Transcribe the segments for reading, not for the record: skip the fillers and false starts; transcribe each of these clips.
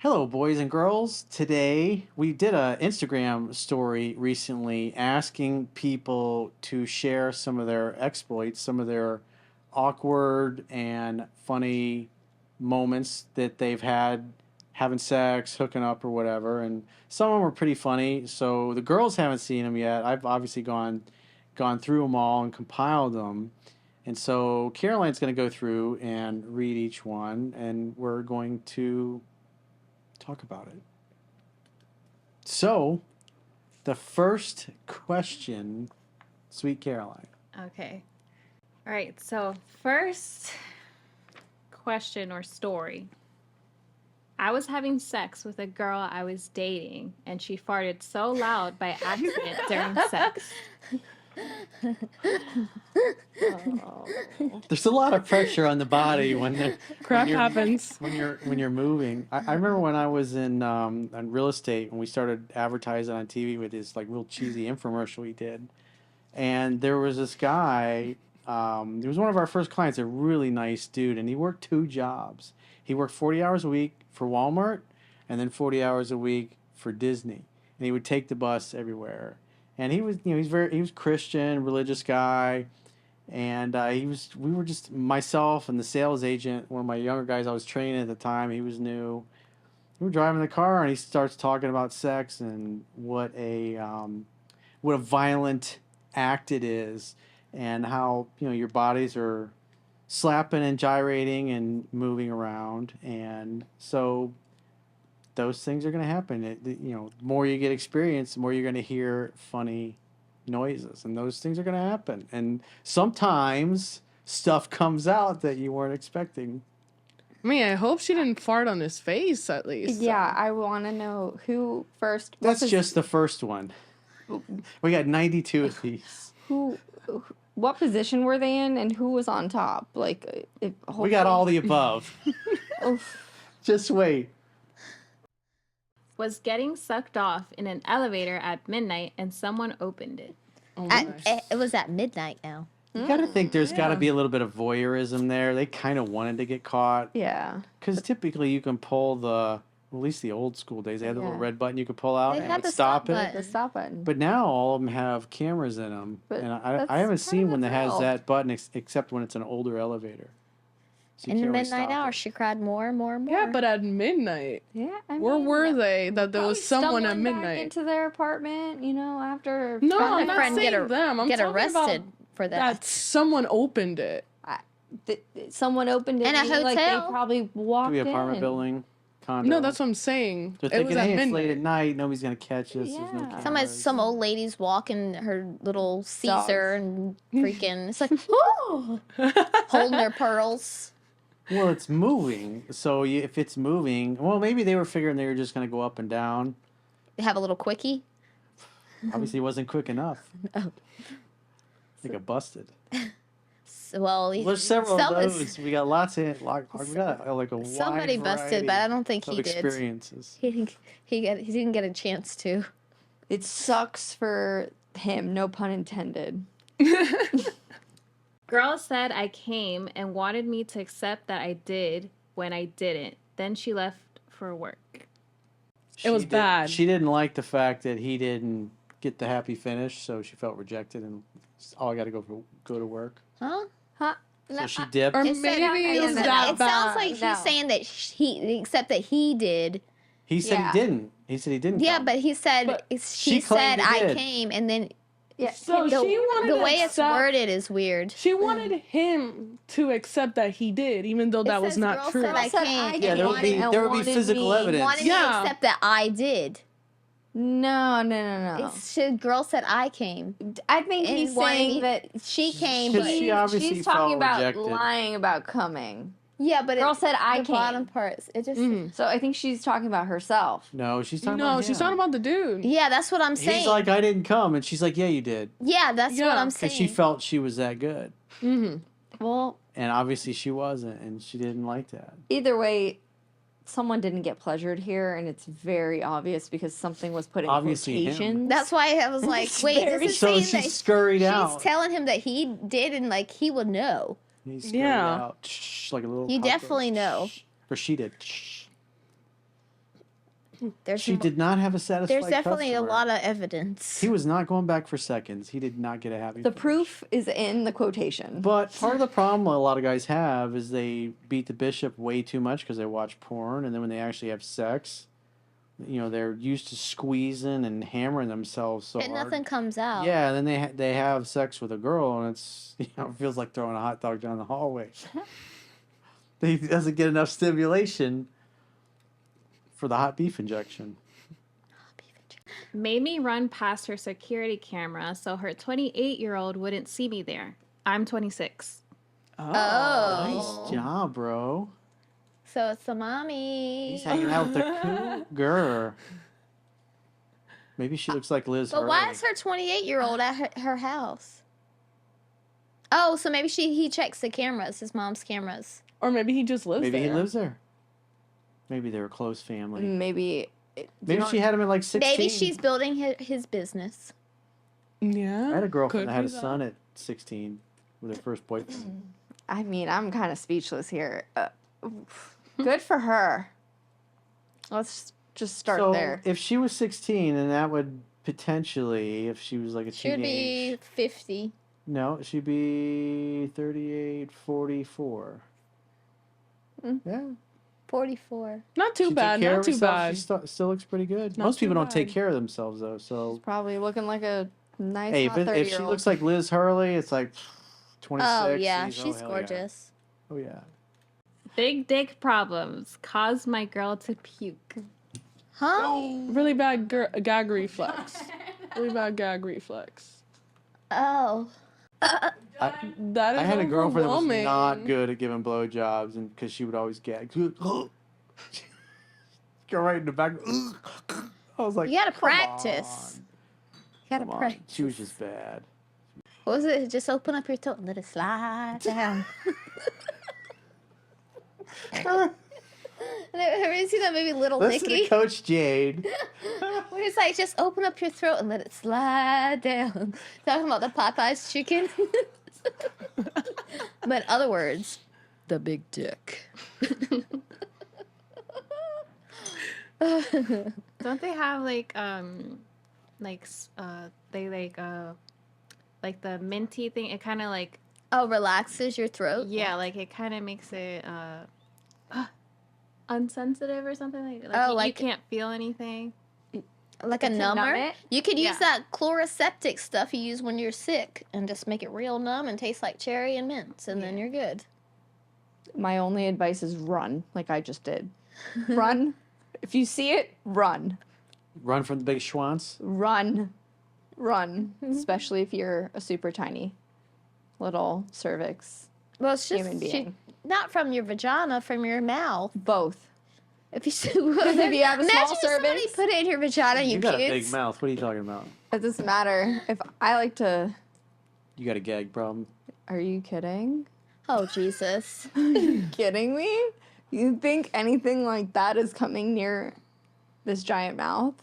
Hello, boys and girls. Today we did a Instagram story recently asking people to share some of their exploits, some of their awkward and funny moments that they've had having sex, hooking up, or whatever. And some of them were pretty funny. So the girls haven't seen them yet. I've obviously gone through them all and compiled them. And so Caroline's going to go through and read each one, and we're going to talk about it. So, the first question, sweet Caroline. Okay. All right. So, first question or story. I was having sex with a girl I was dating, and she farted so loud by accident during sex. Oh. There's a lot of pressure on the body when Crap happens. when you're moving. I remember when I was in real estate when we started advertising on TV with this like real cheesy infomercial we did, and there was this guy. He was one of our first clients, a really nice dude, and he worked 2 jobs. He worked 40 hours a week for Walmart, and then 40 hours a week for Disney, and he would take the bus everywhere. And he was, he was Christian, religious guy, and we were just myself and the sales agent, one of my younger guys I was training at the time. He was new. We were driving the car, and he starts talking about sex and what a violent act it is, and how your bodies are slapping and gyrating and moving around, and so those things are going to happen. The more you get experience, the more you're going to hear funny noises, and those things are going to happen. And sometimes stuff comes out that you weren't expecting. I mean, I hope she didn't fart on his face, at least. Yeah, I want to know who first. That's just the first one. We got 92 of these. What position were they in, and who was on top? Like, we got all the above. Just wait. Was getting sucked off in an elevator at midnight and someone opened it. Oh It was at midnight now. You got to think there's got to be a little bit of voyeurism there. They kind of wanted to get caught. Yeah. Because typically you can pull at least the old school days, they had the little red button you could pull out They and had like the stop stop it. button. The stop button. But now all of them have cameras in them. But And that's I haven't kind seen of one a that has thrill. that button except when it's an older elevator. So you In the can't really midnight stop hour, it. she cried more and more and more. Yeah, but at midnight. Yeah. Where were they that there was someone at stumbling back midnight? into their apartment, after. No, Friend I'm of not friend saying get them. I'm get talking arrested about for that. that someone opened it. Someone opened it. In a meaning, like, hotel? they probably walked Could be in. apartment building, condo. No, that's what I'm saying. They're It was thinking, at hey, it's late midnight. at night. Nobody's going to catch us. There's no Yeah. cameras. Some old lady's walking her little Dogs. Caesar and freaking. It's like, oh, holding her pearls. Well, it's moving. So if it's moving, well, maybe they were figuring they were just going to go up and down. They have a little quickie. Obviously, it wasn't quick enough. Oh. I think it busted. Well, There's several of someone's- those. We got lots of we got like a Somebody wide busted, variety but I don't think of he did. experiences. He didn't get a chance to. It sucks for him, no pun intended. Girl said I came and wanted me to accept that I did when I didn't. Then she left for work. It was bad. She didn't like the fact that he didn't get the happy finish, so she felt rejected, and I got to go to work. Huh? So she dipped. Or It said- maybe it was it that It bad. sounds like she's saying that except that he did. He said Yeah. he didn't. He said he didn't. Yeah, come. but he said But she claimed said he I did. came, and then Yeah. So the, she wanted the to way it's accept- worded is weird. She wanted him to accept that he did, even though that was says not girl true. said I came. Yeah, there would be physical evidence. Wanted me Yeah. to accept that I did. No. Girl said I came. I think And he's wanted saying me- that She came, Because but she obviously she's talking felt about rejected. lying about coming. yeah, but Girl said I the came. bottom part. It just So I think she's talking about herself. No, she's talking No, about she's him. talking about the dude. yeah, that's what I'm saying. He's like, I didn't come, and she's like, yeah, you did, yeah, that's what Yeah, I'm because saying. she felt she was that good, Mm-hmm. Well, and obviously she wasn't, and she didn't like that. either way, someone didn't get pleasured here, and it's very obvious because something was put in Obviously him. quotations. That's why I was like, wait, this is So saying she that scurried she's out. telling him that he did, and like he would know. He scurried Yeah. out, like a little. You cockroach. definitely know. Or she did. She did not have a satisfied There's definitely customer. a lot of evidence. He was not going back for seconds. He did not get a happy The finish. proof is in the quotation. But part of the problem a lot of guys have is they beat the bishop way too much because they watch porn, and then when they actually have sex, you know, they're used to squeezing and hammering themselves so and hard. nothing comes out. Yeah, and then they have sex with a girl, and it's, you know, it feels like throwing a hot dog down the hallway. He doesn't get enough stimulation for the hot beef injection. Made me run past her security camera so her 28-year-old wouldn't see me there. I'm 26. Oh. Nice job, bro. So it's the mommy. He's hanging out with the cougar. Maybe she looks like Liz But why Hurley. is her 28-year-old at her house? Oh, so maybe he checks the cameras, his mom's cameras. Or maybe he just lives Maybe there. he lives there. Maybe they're a close family. Maybe. Maybe she had him at like 16. Maybe she's building his business. Yeah. I had a girlfriend could that had a be that. son at 16 with her first boyfriend. I mean, I'm kind of speechless here. Good for her. Let's just start so there. if she was 16, then that would potentially, if she was like a She would teenage. be 50. No, she'd be 38, 44. Yeah. 44. Not too She bad. took care Not of too herself. bad. She still looks pretty good. Not Most people too don't take bad. care of themselves, though. So, Probably looking like a nice hey, hot if 30-year-old. she looks like Liz Hurley, it's like 26. Oh, yeah. geez, She's hell yeah. gorgeous. Oh, yeah. Big dick problems caused my girl to puke. Huh? Really bad gag reflex. Really bad gag reflex. Oh. That is I had a girlfriend that was overwhelming. not good at giving blowjobs, and because she would always gag. Go right in the back. I was like, You gotta "Come practice. on, You gotta come on." practice. She was just bad. What was it? Just open up your throat and let it slide down. Have you seen that movie Little Listen Nicky? to Coach Jade. Where it's like, just open up your throat and let it slide down. Talking about the Popeyes chicken. But in other words, the big dick. Don't they have like the minty thing? It kind of like, Oh, relaxes your throat? yeah, like it kind of makes it unsensitive or something like that. Oh, You like- can't feel anything. Like a To number? numb it? You could use Yeah. that chloroseptic stuff you use when you're sick and just make it real numb and taste like cherry and mints, and then you're good. My only advice is run, like I just did. Run. If you see it, run. Run from the big schwanz. Run. Run. Especially if you're a super tiny little cervix Well, it's just human being. not from your vagina, from your mouth. Both. If you If you have a small imagine if somebody cervix. put it in your vagina, and You you got a kids. big mouth. What are you talking about? It doesn't matter. If I like to. You got a gag problem. Are you kidding? Oh Jesus! Are you kidding me? You think anything like that is coming near this giant mouth?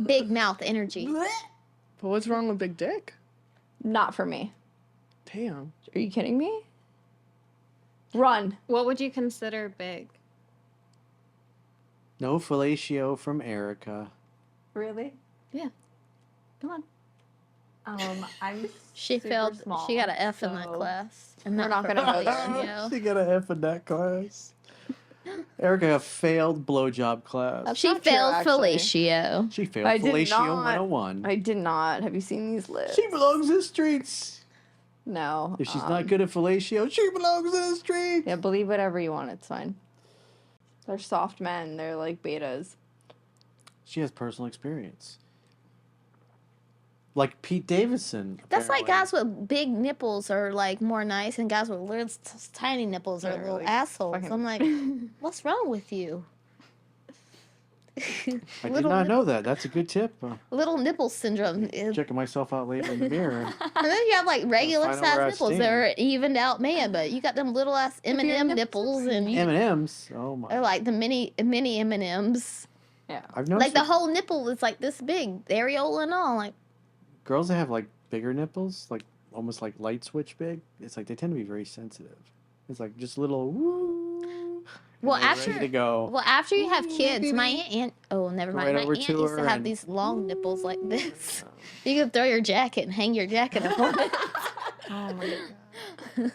Big mouth energy. But what's wrong with big dick? Not for me. Damn. Are you kidding me? Run. What would you consider big? No fellatio from Erica. Really? Come on. I'm. She super failed. small, She got an F in that so class. And we're not gonna go there. fellatio. She got an F in that class. Erica failed blowjob class. That's She not true, failed actually. fellatio. She failed I did fellatio not. 101. I did not. Have you seen these lips? She belongs in the streets. No. If she's not good at fellatio, she belongs in the streets. Yeah, believe whatever you want. It's fine. They're soft men. They're like betas. She has personal experience. Like Pete Davidson. That's like apparently. guys with big nipples are like more nice, and guys with little tiny nipples are They're little like assholes. fucking- I'm like, what's wrong with you? I did little not know that. That's a good tip. Little nipple syndrome. And Checking myself out later in the mirror. then you have like regular Find out where I size nipples that are evened out man, but you got them little ass M&M nipples, and you M&M's. Oh my. are like the mini M&Ms. Yeah. I've noticed Like the that whole nipple is like this big, the areola and all. Like, girls that have like bigger nipples, like almost like light switch big, it's like they tend to be very sensitive. It's like just little woo. Well, They're after ready to go. well after you have kids, my aunt. Oh, never mind. Right My over aunt to used to her have and- these long nipples like this. You could throw your jacket and hang your jacket up on it. Oh my god.